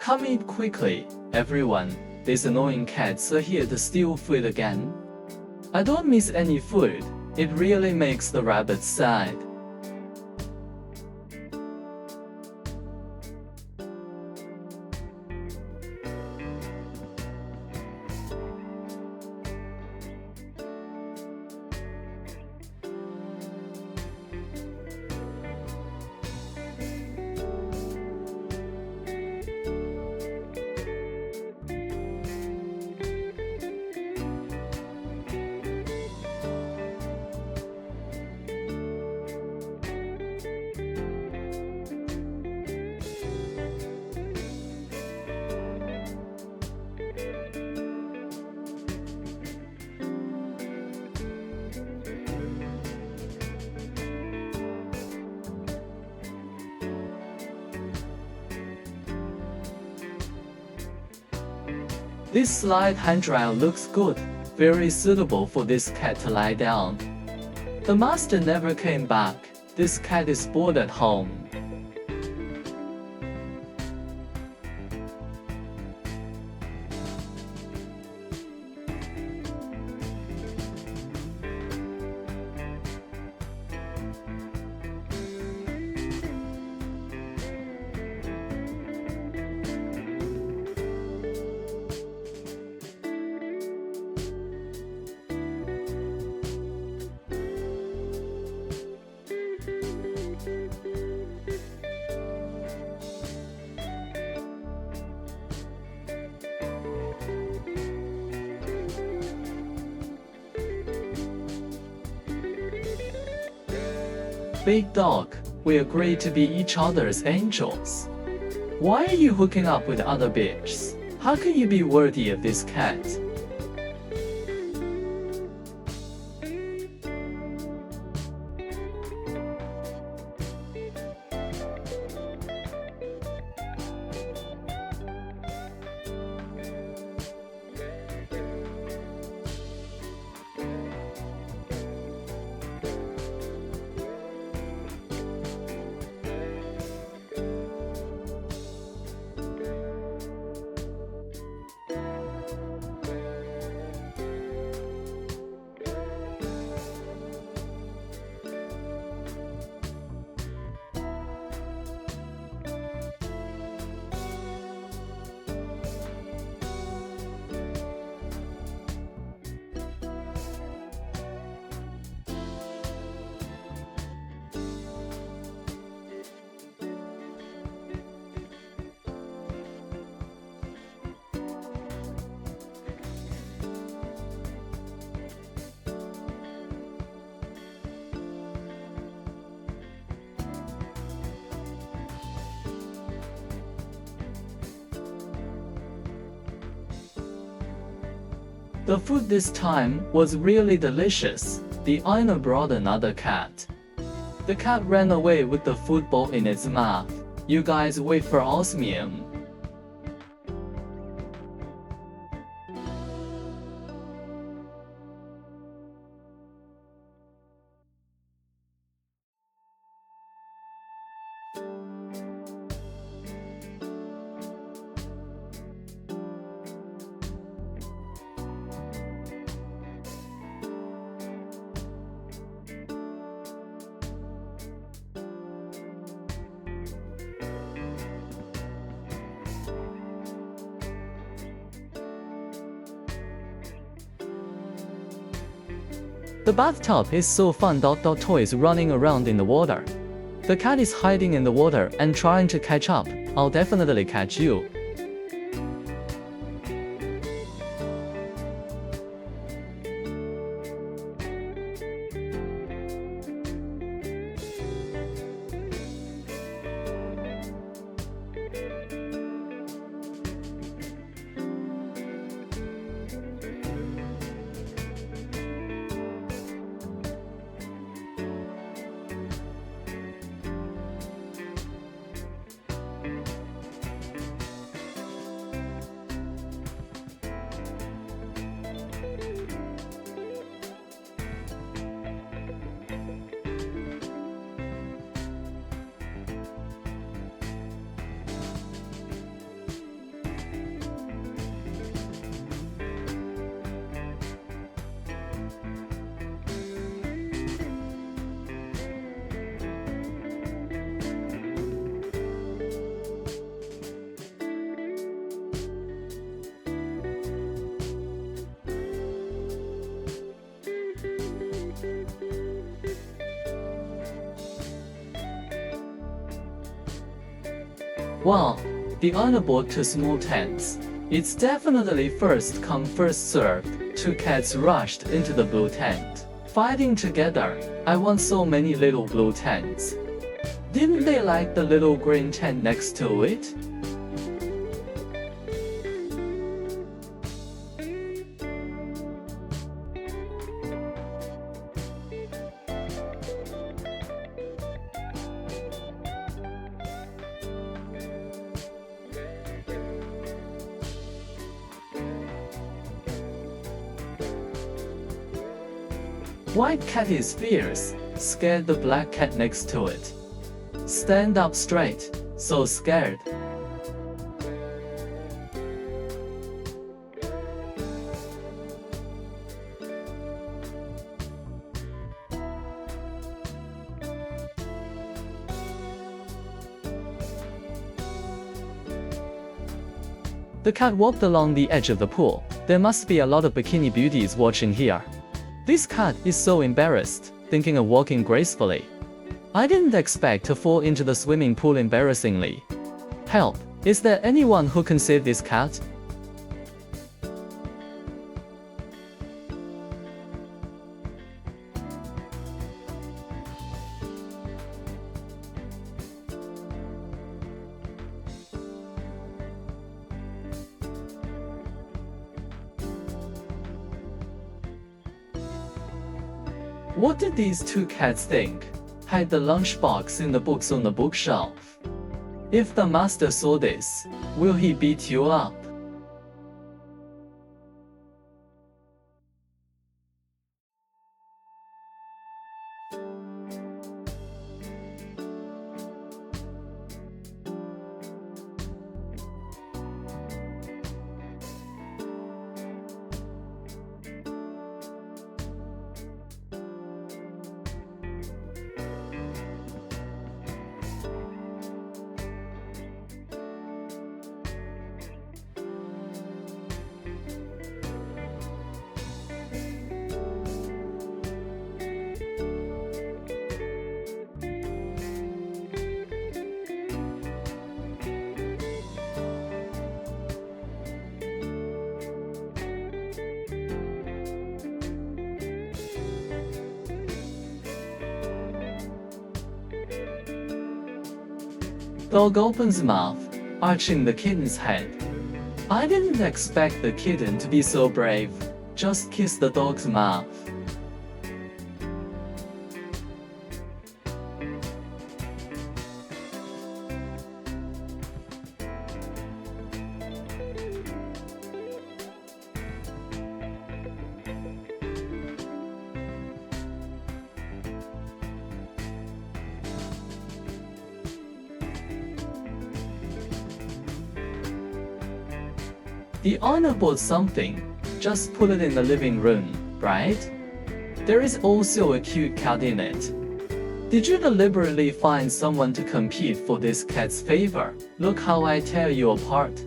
Come eat quickly, everyone. These annoying cats are here to steal food again. I don't miss any food. It really makes the rabbits sad. This slide handrail looks good, very suitable for this cat to lie down. The master never came back. This cat is bored at home. Big dog, we agreed to be each other's angels. Why are you hooking up with other bitches? How can you be worthy of this cat? The food this time was really delicious. The owner brought another cat. The cat ran away with the football in its mouth. You guys wait for osmium. The bathtub is so fun. Toy is running around in the water. The cat is hiding in the water and trying to catch up. I'll definitely catch you. Well, the owner bought two small tents. It's definitely first come first served. Two cats rushed into the blue tent, fighting together. I want so many little blue tents. Didn't they like the little green tent next to it? White cat is fierce, scared the black cat next to it. Stand up straight, so scared. The cat walked along the edge of the pool. There must be a lot of bikini beauties watching here. This cat is so embarrassed, thinking of walking gracefully. I didn't expect to fall into the swimming pool embarrassingly. Help! Is there anyone who can save this cat? What did these two cats think? Hide the lunchbox in the books on the bookshelf. If the master saw this, will he beat you up? Dog opens mouth, arching the kitten's head. I didn't expect the kitten to be so brave. Just kiss the dog's mouth. The owner bought something, just put it in the living room, right? There is also a cute cat in it. Did you deliberately find someone to compete for this cat's favor? Look how I tear you apart.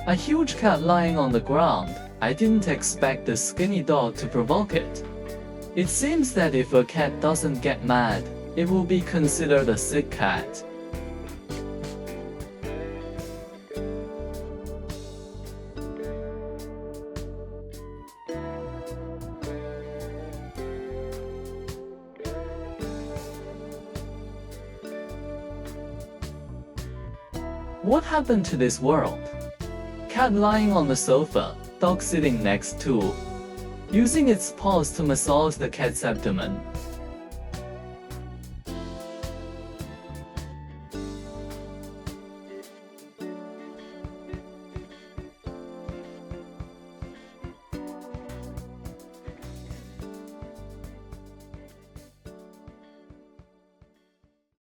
A huge cat lying on the ground. I didn't expect the skinny dog to provoke it. It seems that if a cat doesn't get mad, it will be considered a sick cat. What happened to this world? Cat lying on the sofa, dog sitting next to, using its paws to massage the cat's abdomen.